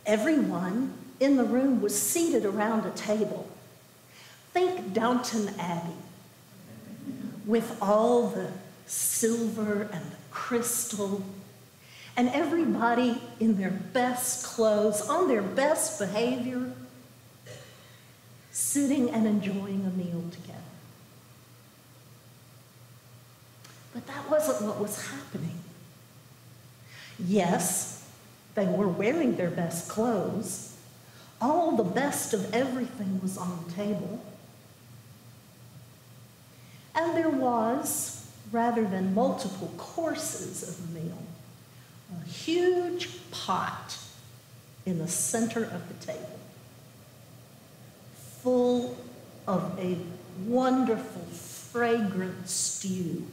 Everyone in the room was seated around a table. Think Downton Abbey, with all the silver and the crystal, and everybody in their best clothes, on their best behavior, sitting and enjoying a meal together. But that wasn't what was happening. Yes, they were wearing their best clothes. All the best of everything was on the table. And there was, rather than multiple courses of the meal, a huge pot in the center of the table, full of a wonderful, fragrant stew.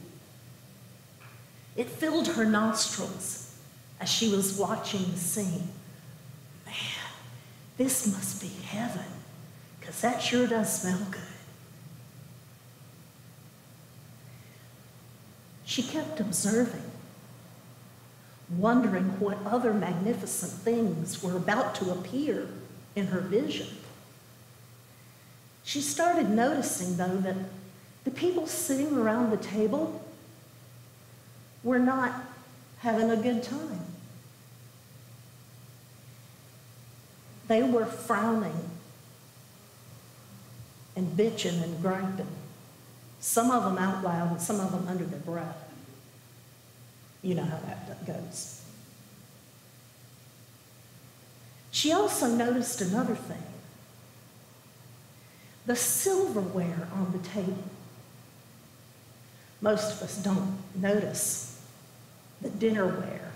It filled her nostrils as she was watching the scene. Man, this must be heaven, because that sure does smell good. She kept observing, wondering what other magnificent things were about to appear in her vision. She started noticing, though, that the people sitting around the table were not having a good time. They were frowning and bitching and griping, some of them out loud and some of them under their breath. You know how that goes. She also noticed another thing. The silverware on the table. Most of us don't notice the dinnerware.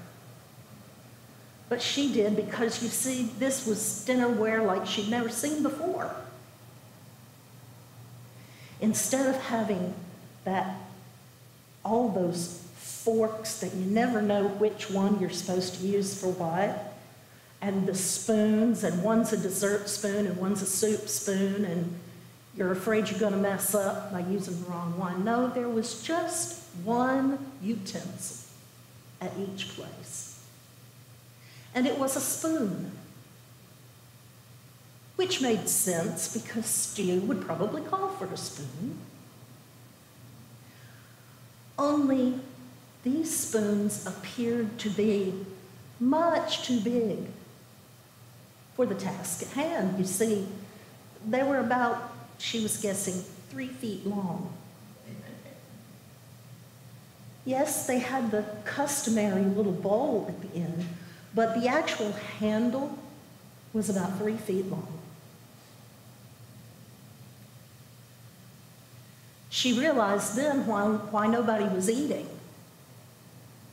But she did, because you see, this was dinnerware like she'd never seen before. Instead of having all those forks that you never know which one you're supposed to use for what, and the spoons, and one's a dessert spoon and one's a soup spoon, and you're afraid you're going to mess up by using the wrong one. No, there was just one utensil at each place. And it was a spoon, which made sense because stew would probably call for a spoon. Only these spoons appeared to be much too big for the task at hand. You see, they were about, she was guessing, 3 feet long. Yes, they had the customary little bowl at the end, but the actual handle was about 3 feet long. She realized then why nobody was eating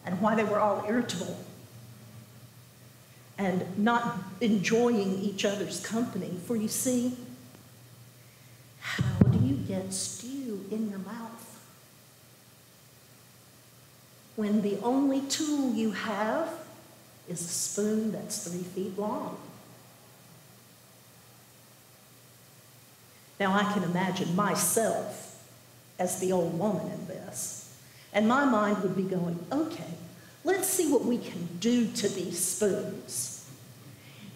and why they were all irritable and not enjoying each other's company. For you see, how do you get stew in your mouth when the only tool you have is a spoon that's 3 feet long? Now, I can imagine myself as the old woman in this, and my mind would be going, okay, let's see what we can do to these spoons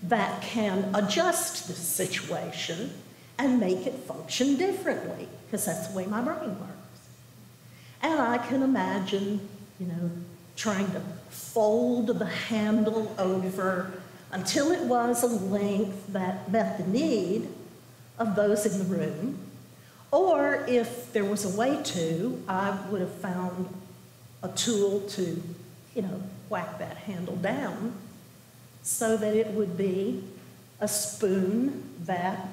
that can adjust the situation and make it function differently, because that's the way my brain works. And I can imagine, trying to fold the handle over until it was a length that met the need of those in the room. Or if there was a way to, I would have found a tool to, whack that handle down so that it would be a spoon that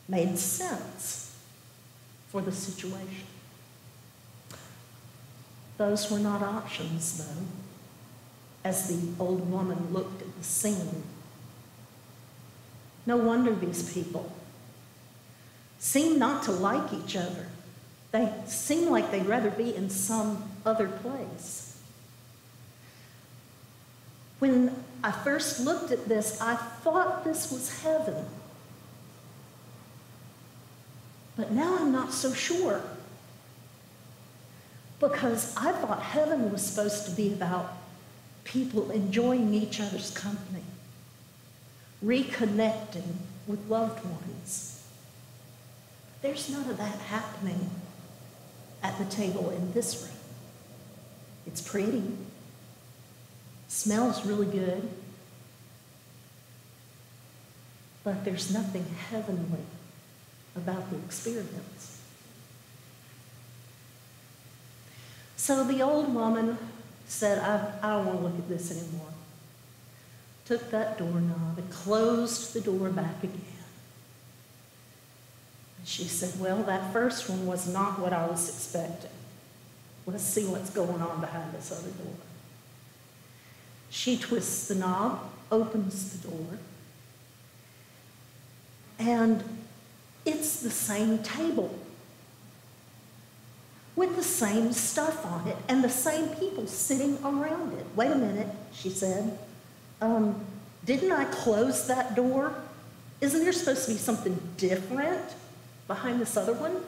made sense for the situation. Those were not options, though, as the old woman looked at the scene. No wonder these people seem not to like each other. They seem like they'd rather be in some other place. When I first looked at this, I thought this was heaven. But now I'm not so sure. Because I thought heaven was supposed to be about people enjoying each other's company. reconnecting with loved ones. There's none of that happening at the table in this room. It's pretty, smells really good, but there's nothing heavenly about the experience. So the old woman said, I don't want to look at this anymore. Took that doorknob and closed the door back again. And she said, well, that first one was not what I was expecting. Let's see what's going on behind this other door. She twists the knob, opens the door, and it's the same table with the same stuff on it and the same people sitting around it. Wait a minute, she said. Didn't I close that door? Isn't there supposed to be something different behind this other one?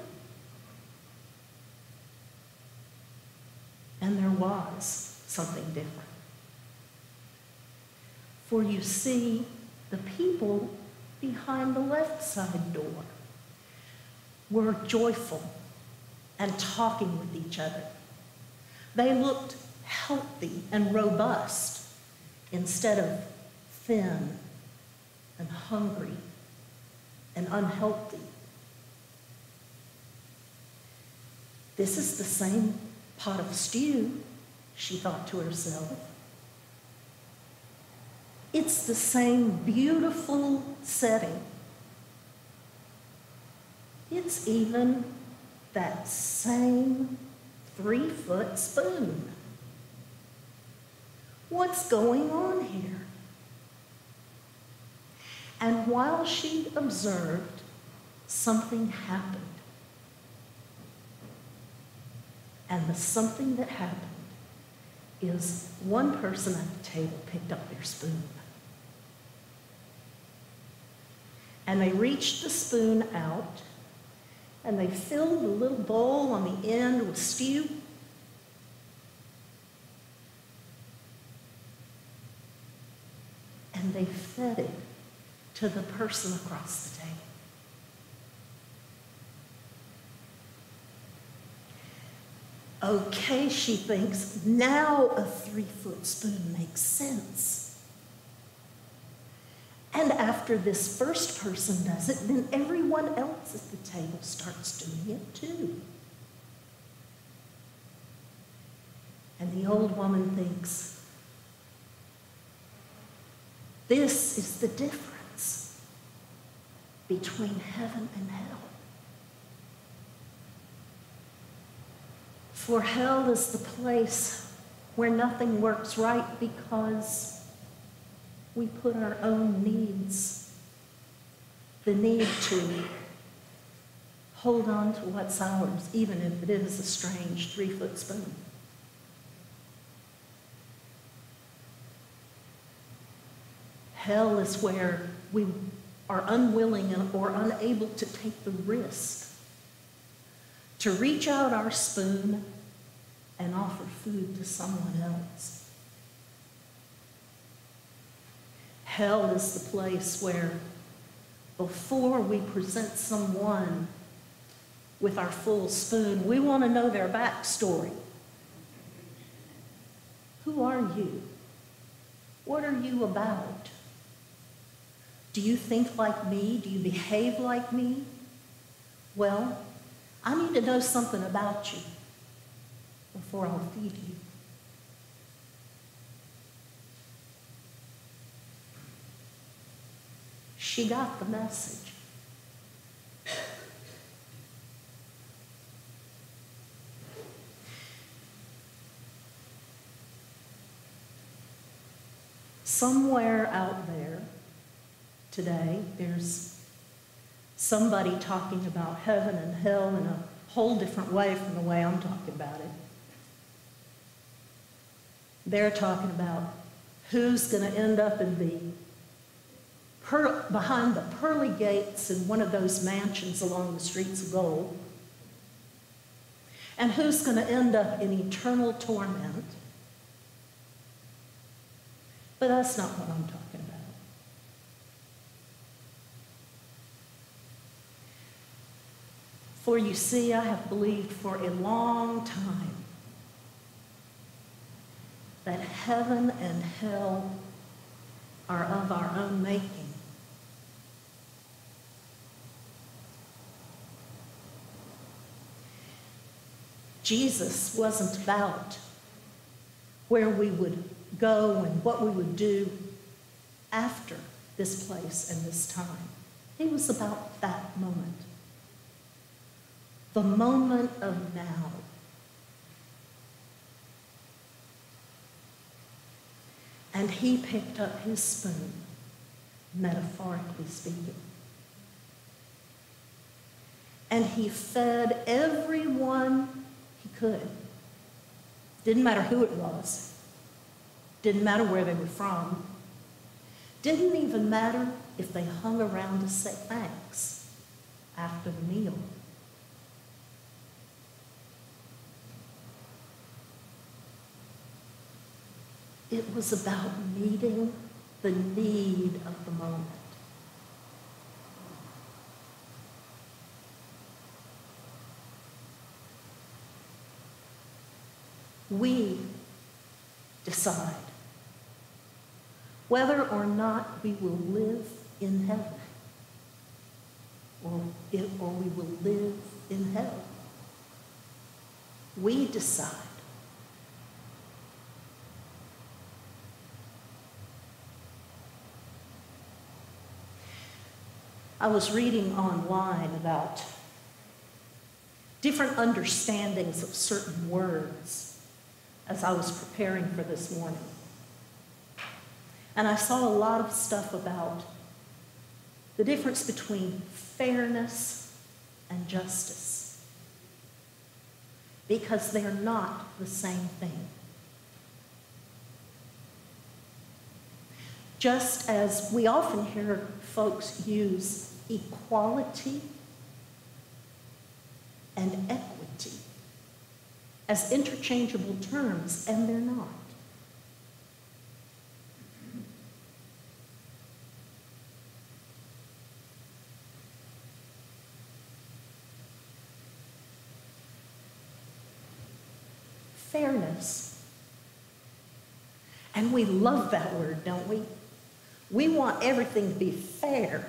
And there was something different. For you see, the people behind the left side door were joyful and talking with each other. They looked healthy and robust instead of thin and hungry and unhealthy. This is the same pot of stew, she thought to herself. It's the same beautiful setting. It's even that same 3-foot spoon. What's going on here? And while she observed, something happened. And the something that happened is one person at the table picked up their spoon. And they reached the spoon out, and they filled the little bowl on the end with stew. And they fed it to the person across the table. Okay, she thinks, now a 3-foot spoon makes sense. And after this first person does it, then everyone else at the table starts doing it too. And the old woman thinks, this is the difference between heaven and hell. For hell is the place where nothing works right because we put our own needs, the need to hold on to what's ours, even if it is a strange 3-foot spoon. Hell is where we are unwilling or unable to take the risk to reach out our spoon and offer food to someone else. Hell is the place where before we present someone with our full spoon, we want to know their backstory. Who are you? What are you about? Do you think like me? Do you behave like me? Well, I need to know something about you before I'll feed you. She got the message. Somewhere out there today, there's somebody talking about heaven and hell in a whole different way from the way I'm talking about it. They're talking about who's going to end up in behind the pearly gates in one of those mansions along the streets of gold, and who's going to end up in eternal torment. But that's not what I'm talking about. For you see, I have believed for a long time that heaven and hell are of our own making. Jesus wasn't about where we would go and what we would do after this place and this time. He was about that moment. The moment of now. And he picked up his spoon, metaphorically speaking. And he fed everyone he could. Didn't matter who it was. Didn't matter where they were from. Didn't even matter if they hung around to say thanks after the meal. It was about meeting the need of the moment. We decide whether or not we will live in heaven or we will live in hell. We decide. I was reading online about different understandings of certain words as I was preparing for this morning. And I saw a lot of stuff about the difference between fairness and justice, because they're not the same thing. Just as we often hear folks use equality and equity as interchangeable terms, and they're not. Fairness. And we love that word, don't we? We want everything to be fair.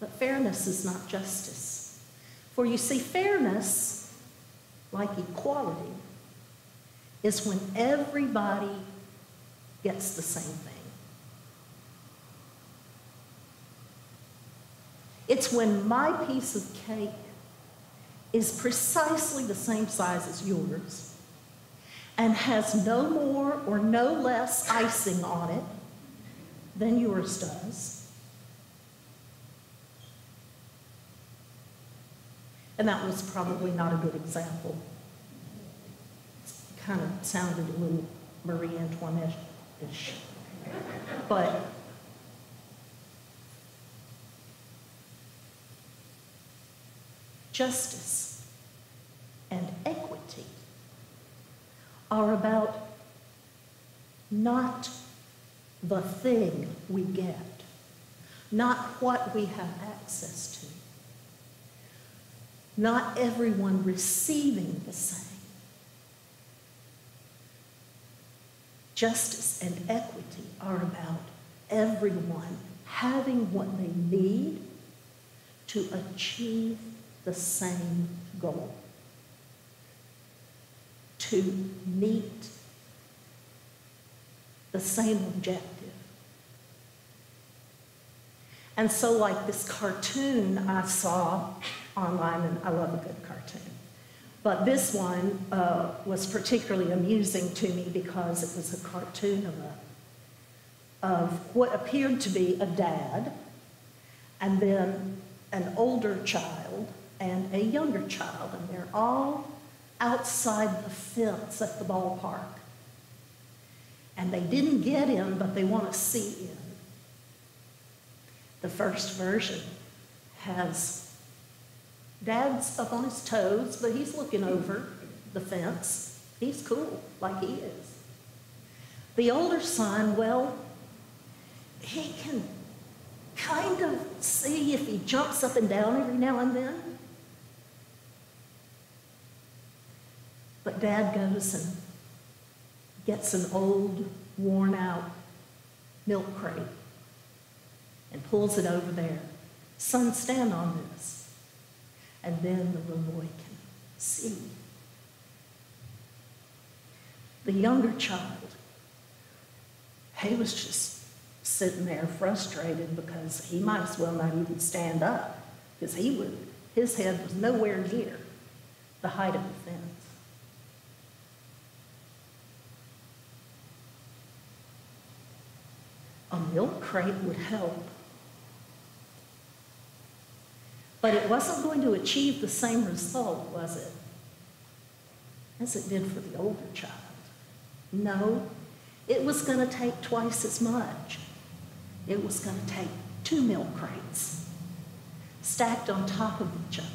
But fairness is not justice. For you see, fairness, like equality, is when everybody gets the same thing. It's when my piece of cake is precisely the same size as yours and has no more or no less icing on it than yours does. And that was probably not a good example. It kind of sounded a little Marie Antoinette-ish. But justice and equity are about not the thing we get, not what we have access to, not everyone receiving the same. Justice and equity are about everyone having what they need to achieve the same goal, to meet the same objective. And so, like this cartoon I saw online, and I love a good cartoon, but this one was particularly amusing to me because it was a cartoon of what appeared to be a dad, and then an older child and a younger child, and they're all outside the fence at the ballpark. And they didn't get in, but they want to see in. The first version has Dad's up on his toes, but he's looking over the fence. He's cool, like he is. The older son, well, he can kind of see if he jumps up and down every now and then. But Dad goes and gets an old, worn-out milk crate and pulls it over there. Son, stand on this. And then the little boy can see. The younger child, he was just sitting there frustrated because he might as well not even stand up, because his head was nowhere near the height of the fence. A milk crate would help, but it wasn't going to achieve the same result, was it, as it did for the older child? No, it was going to take twice as much. It was going to take 2 milk crates stacked on top of each other.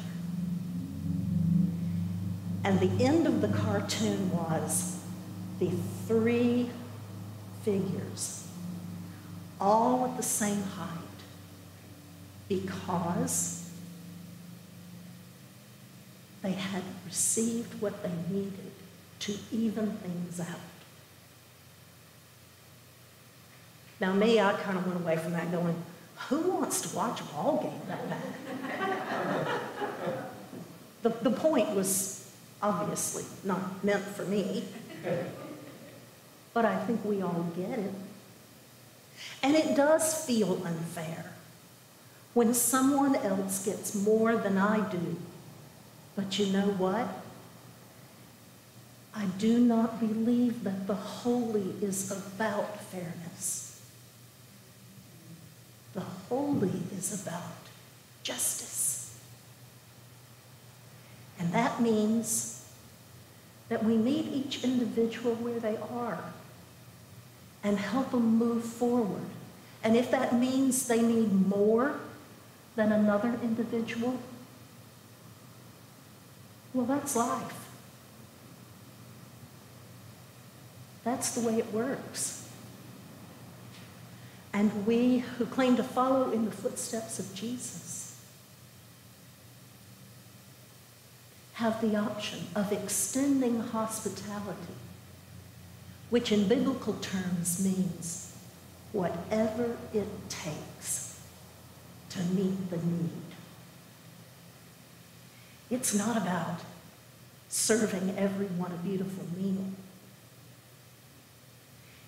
And the end of the cartoon was the 3 figures, all at the same height, because they had received what they needed to even things out. Now me, I kind of went away from that going, who wants to watch a ball game that bad? The point was obviously not meant for me, but I think we all get it. And it does feel unfair when someone else gets more than I do. But you know what? I do not believe that the holy is about fairness. The holy is about justice. And that means that we meet each individual where they are and help them move forward. And if that means they need more than another individual, well, that's life. That's the way it works. And we who claim to follow in the footsteps of Jesus have the option of extending hospitality, which in biblical terms means whatever it takes to meet the need. It's not about serving everyone a beautiful meal.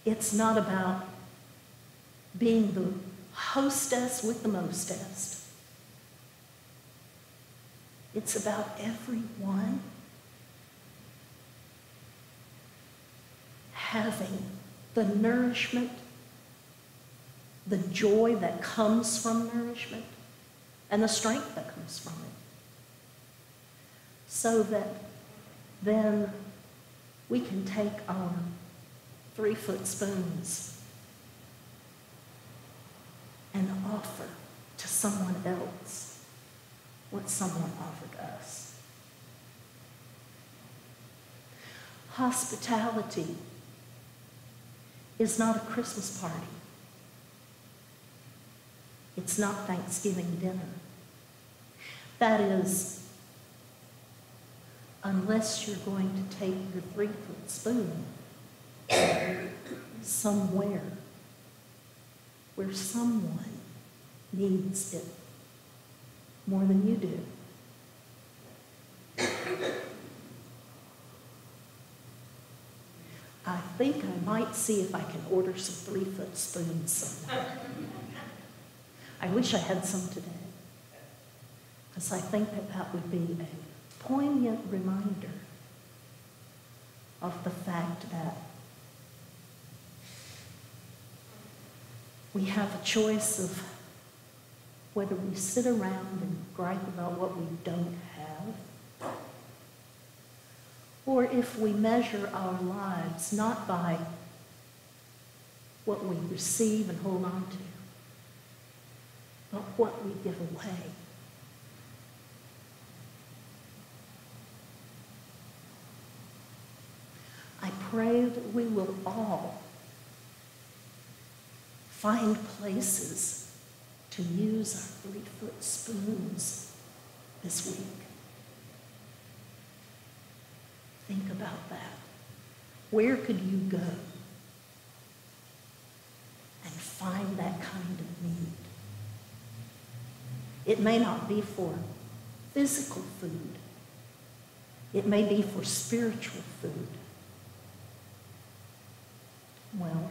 It's not about being the hostess with the mostest. It's about everyone having the nourishment, the joy that comes from nourishment, and the strength that comes from it. So that then we can take our 3-foot spoons and offer to someone else what someone offered us. Hospitality is not a Christmas party. It's not Thanksgiving dinner. That is, unless you're going to take your 3-foot spoon somewhere where someone needs it more than you do. I think I might see if I can order some 3-foot spoons somewhere. I wish I had some today, because I think that that would be a poignant reminder of the fact that we have a choice of whether we sit around and gripe about what we don't have, or if we measure our lives not by what we receive and hold on to, but what we give away. I pray that we will all find places to to use our 3-foot spoons this week. Think about that. Where could you go and find that kind of need? It may not be for physical food. It may be for spiritual food. Well,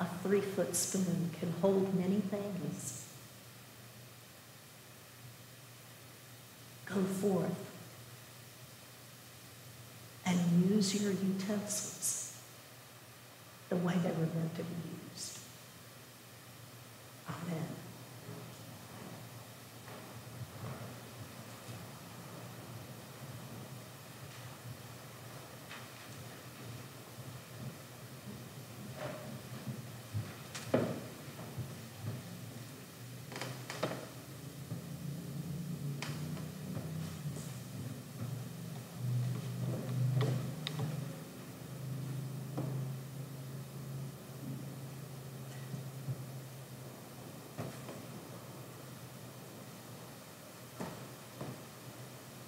a 3-foot spoon can hold many things. Go forth and use your utensils the way they were meant to be used. Amen.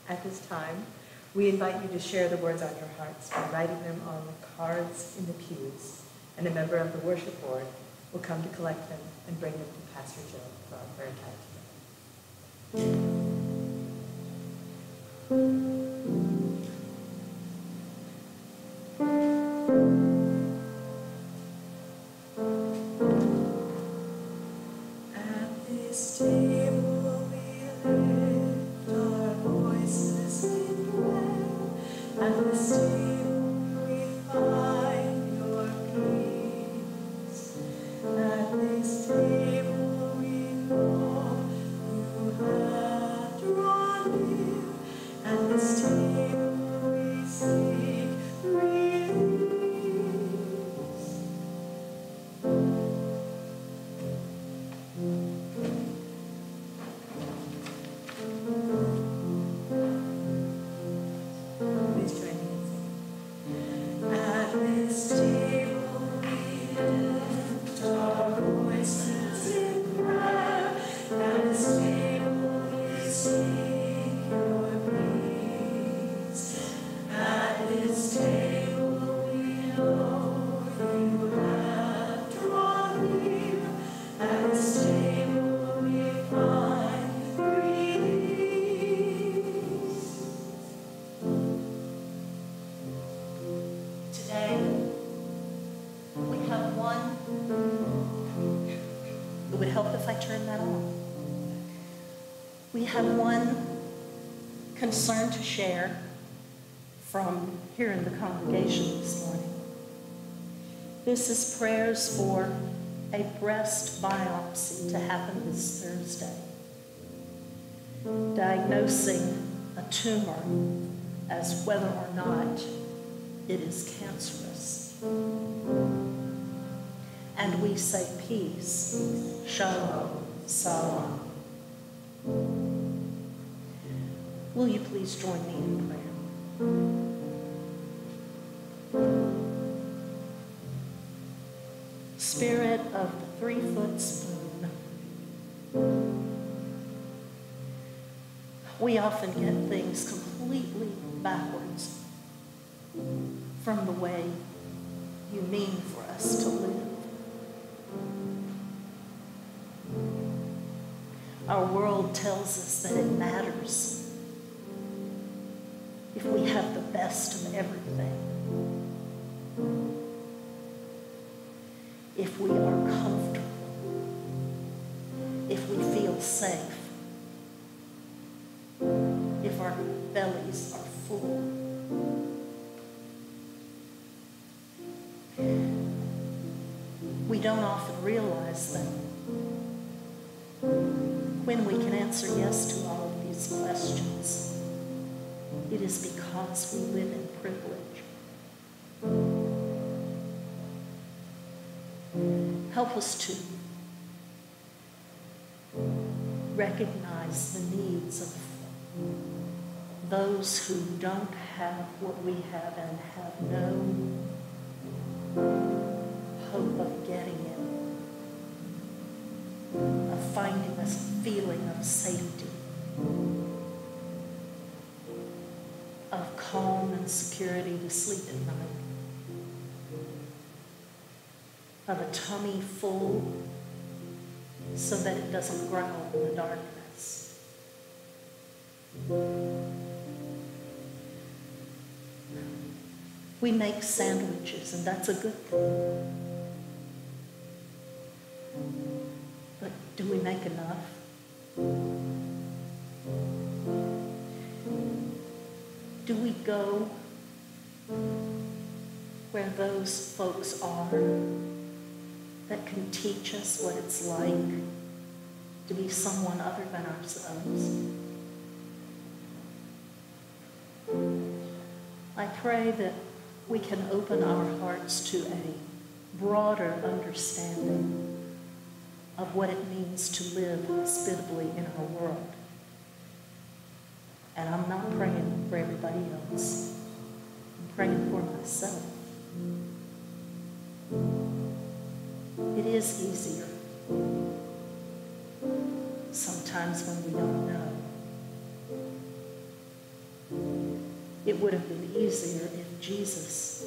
At this time, we invite you to share the words on your hearts by writing them on the cards in the pews, and a member of the worship board will come to collect them and bring them to Pastor Joe for our prayer time today. At this table we lift our voices in prayer. At this table we find your peace. At this table we know you have drawn near. At this table we seek release. Please join me in singing. At this table we lift our voices in prayer. At this table we seek your peace. At this table we know you have drawn near. At this table we find release. Today, we have one. It would help if I turned that on. We have one concern to share from here in the congregation this morning. This is prayers for a breast biopsy to happen this Thursday, diagnosing a tumor as whether or not it is cancerous. And we say peace, shalom, salam. Will you please join me in prayer? Spirit of the 3-foot spoon, we often get things completely backwards from the way you mean for us to live. Our world tells us that it matters if we have the best of everything, if we are comfortable, if we feel safe, if our bellies are full. We don't often realize that when we can answer yes to all of these questions, it is because we live in privilege. Help us to recognize the needs of those who don't have what we have and have no hope of getting it, of feeling of safety, of calm and security to sleep at night, of a tummy full so that it doesn't growl in the darkness. We make sandwiches, and that's a good thing. But do we make enough? Do we go where those folks are that can teach us what it's like to be someone other than ourselves? I pray that we can open our hearts to a broader understanding of what it means to live hospitably in our world. And I'm not praying for everybody else. I'm praying for myself. It is easier sometimes when we don't know. It would have been easier if Jesus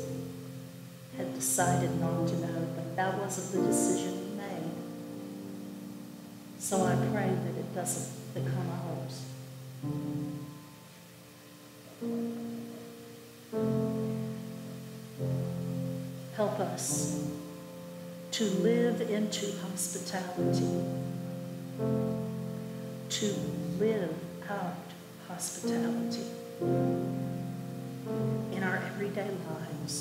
had decided not to know, but that wasn't the decision he made. So I pray that it doesn't become ours. Help us to live into hospitality, to live out hospitality in our everyday lives.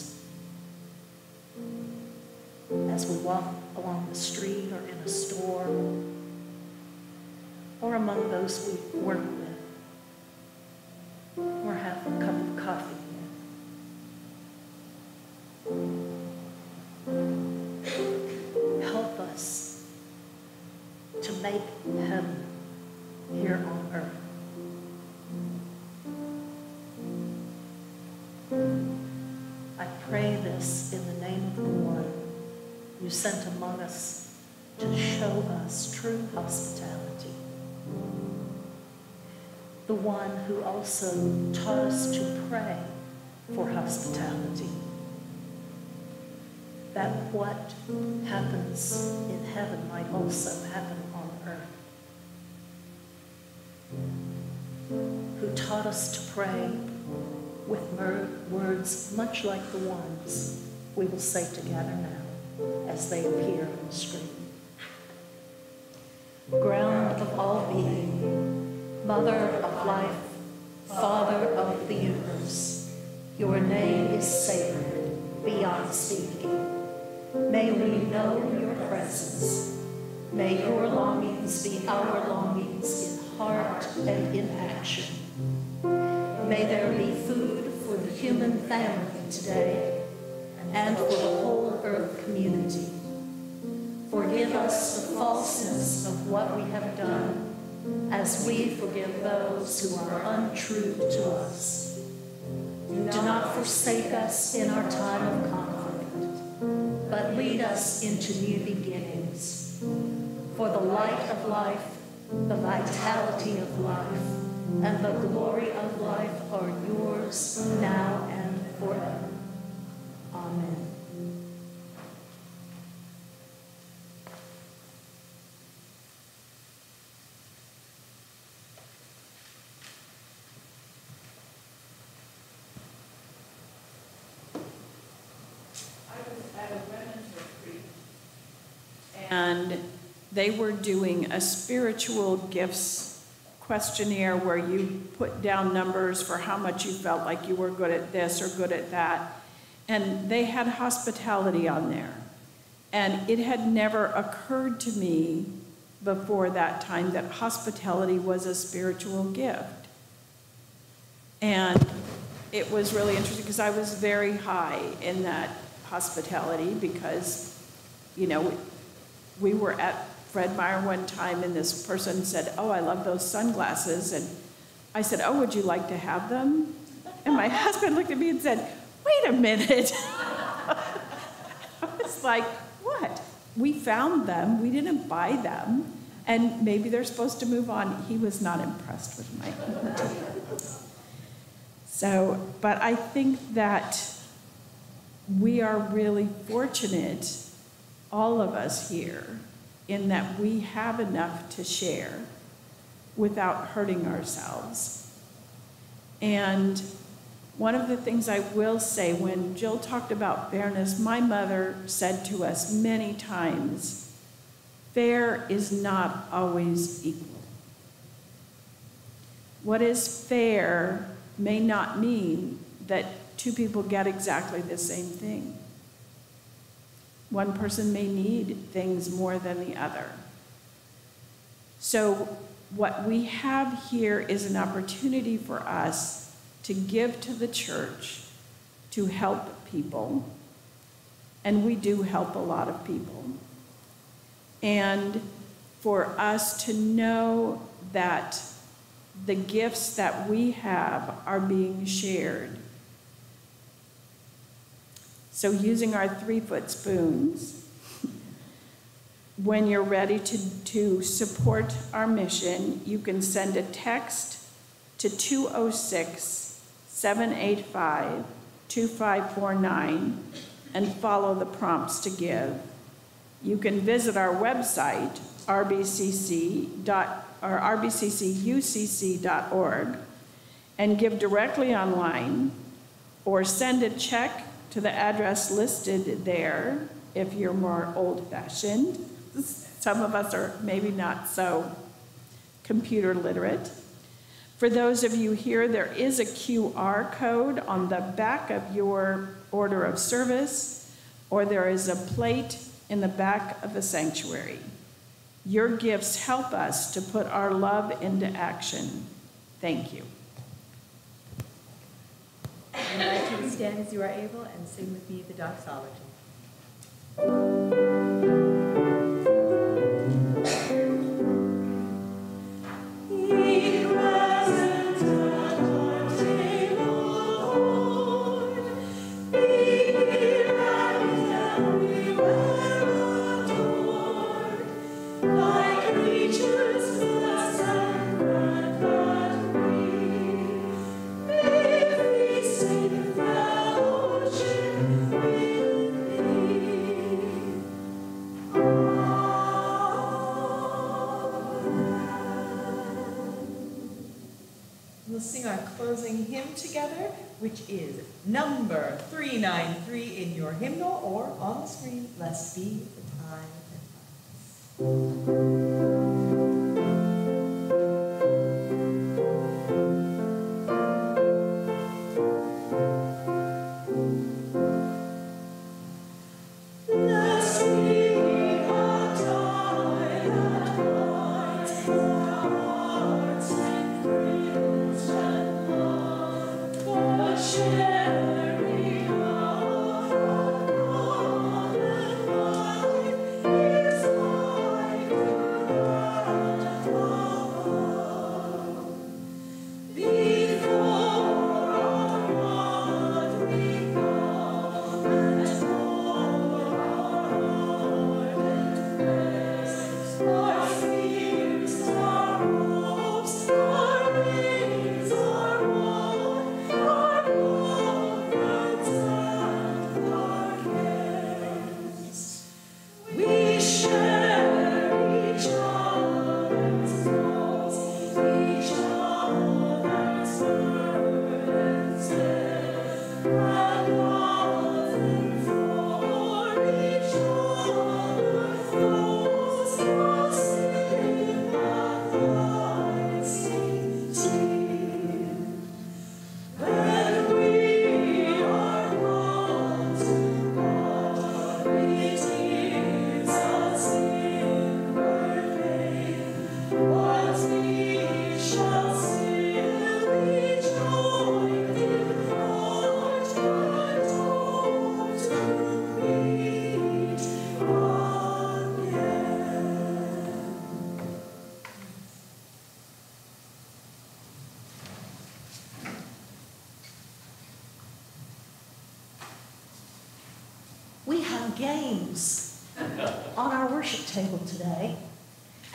As we walk along the street or in a store, or among those we work with, or have a cup of coffee with. Help us to make heaven here on earth. I pray this in the name of the one you sent among us to show us true hospitality. The one who also taught us to pray for hospitality, that what happens in heaven might also happen on earth. Who taught us to pray with words much like the ones we will say together now as they appear on the screen. Ground of all being, mother of life, father of the universe, your name is sacred beyond speaking. May we know your presence. May your longings be our longings in heart and in action. May there be food for the human family today and for the whole earth community. Forgive us the falseness of what we have done as we forgive those who are untrue to us. Do not forsake us in our time of conflict, but lead us into new beginnings. For the light of life, the vitality of life, and the glory of life are yours now and forever. Amen. And they were doing a spiritual gifts questionnaire where you put down numbers for how much you felt like you were good at this or good at that. And they had hospitality on there. And it had never occurred to me before that time that hospitality was a spiritual gift. And it was really interesting because I was very high in that hospitality because, you know, we were at Fred Meyer one time and this person said, "Oh, I love those sunglasses." And I said, "Oh, would you like to have them?" And my husband looked at me and said, "Wait a minute." I was like, "What? We found them. We didn't buy them." And maybe they're supposed to move on. He was not impressed with my. So, but I think that we are really fortunate, all of us here, in that we have enough to share without hurting ourselves. And one of the things I will say, when Jill talked about fairness, my mother said to us many times, fair is not always equal. What is fair may not mean that two people get exactly the same thing. One person may need things more than the other. So what we have here is an opportunity for us to give to the church, to help people, and we do help a lot of people. And for us to know that the gifts that we have are being shared. So using our 3-foot spoons, when you're ready to support our mission, you can send a text to 206-785-2549 and follow the prompts to give. You can visit our website, RBCC-UCC.org, and give directly online, or send a check to the address listed there if you're more old-fashioned. Some of us are maybe not so computer literate. For those of you here, there is a QR code on the back of your order of service, or there is a plate in the back of the sanctuary. Your gifts help us to put our love into action. Thank you. I invite you to stand as you are able and sing with me the doxology. We'll sing our closing hymn together, which is number 393 in your hymnal or on the screen. Blessed be the time and place. We have games on our worship table today.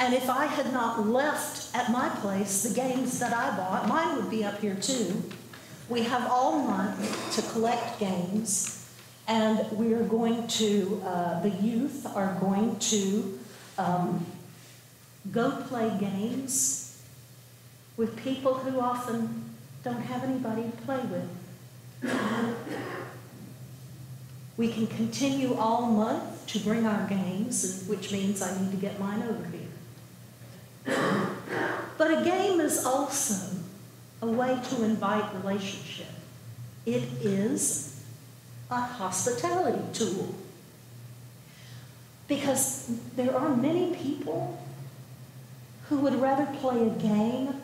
And if I had not left at my place the games that I bought, mine would be up here too. We have all month to collect games, and we are going to, the youth are going to go play games with people who often don't have anybody to play with. We can continue all month to bring our games, which means I need to get mine over here. But a game is also a way to invite relationship. It is a hospitality tool. Because there are many people who would rather play a game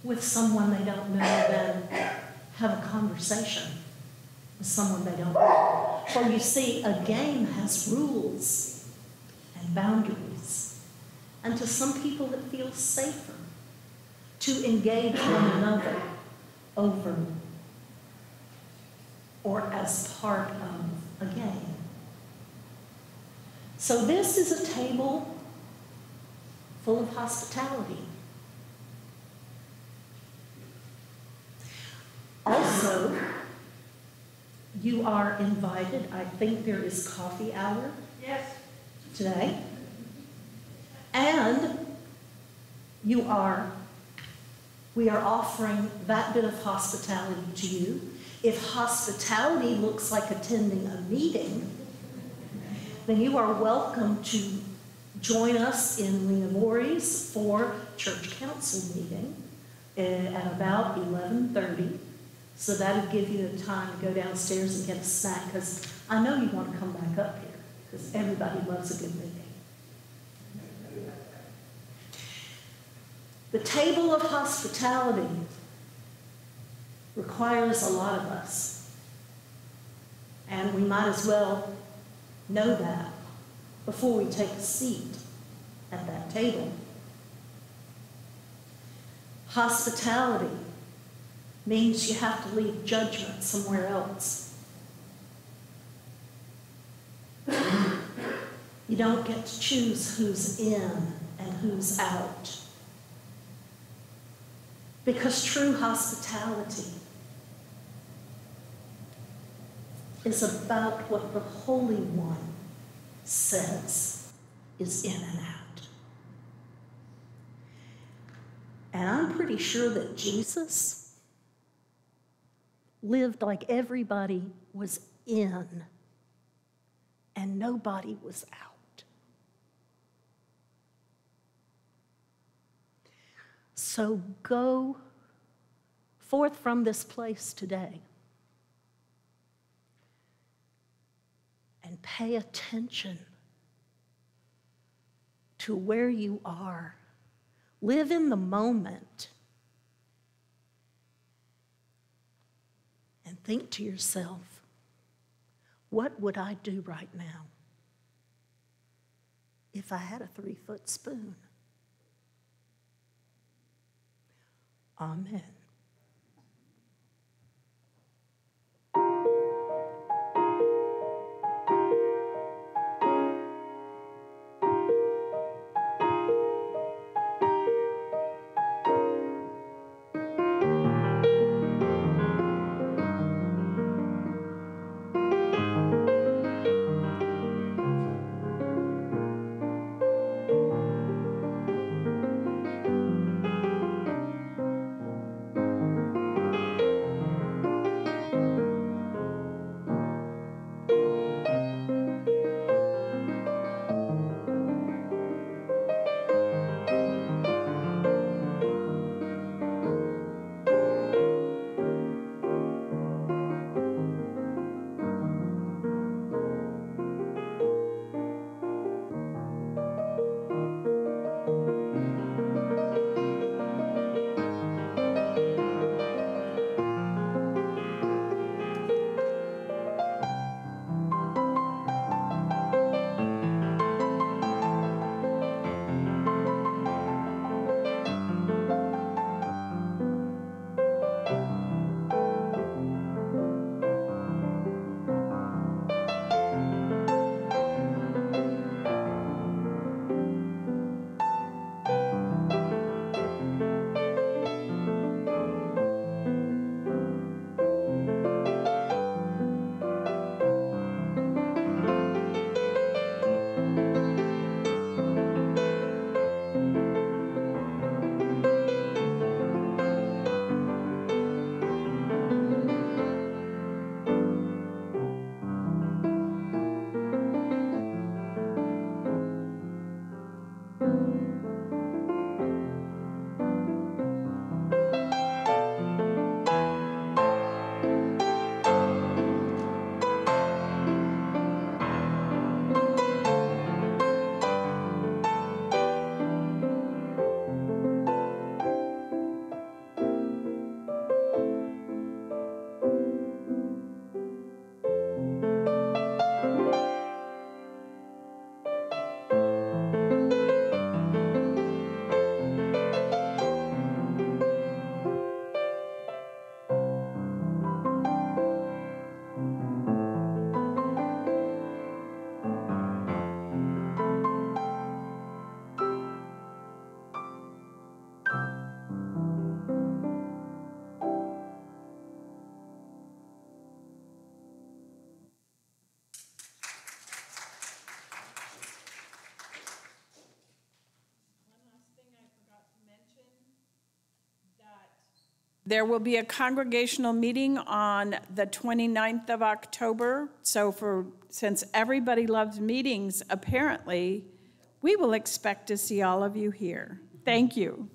with someone they don't know than have a conversation with someone they don't know. For you see, a game has rules and boundaries. And to some people it feels safer to engage one another over or as part of a game. So this is a table full of hospitality. Also, you are invited. I think there is coffee hour today. And we are offering that bit of hospitality to you. If hospitality looks like attending a meeting, then you are welcome to join us in Leonore's for church council meeting at about 11:30. So that would give you the time to go downstairs and get a snack, because I know you want to come back up here, because everybody loves a good meeting. The table of hospitality requires a lot of us, and we might as well know that before we take a seat at that table. Hospitality means you have to leave judgment somewhere else. You don't get to choose who's in and who's out. Because true hospitality is about what the Holy One says is in and out. And I'm pretty sure that Jesus lived like everybody was in and nobody was out. So go forth from this place today and pay attention to where you are. Live in the moment. And think to yourself, what would I do right now if I had a 3-foot spoon? Amen. There will be a congregational meeting on the 29th of October. So since everybody loves meetings, apparently, we will expect to see all of you here. Thank you.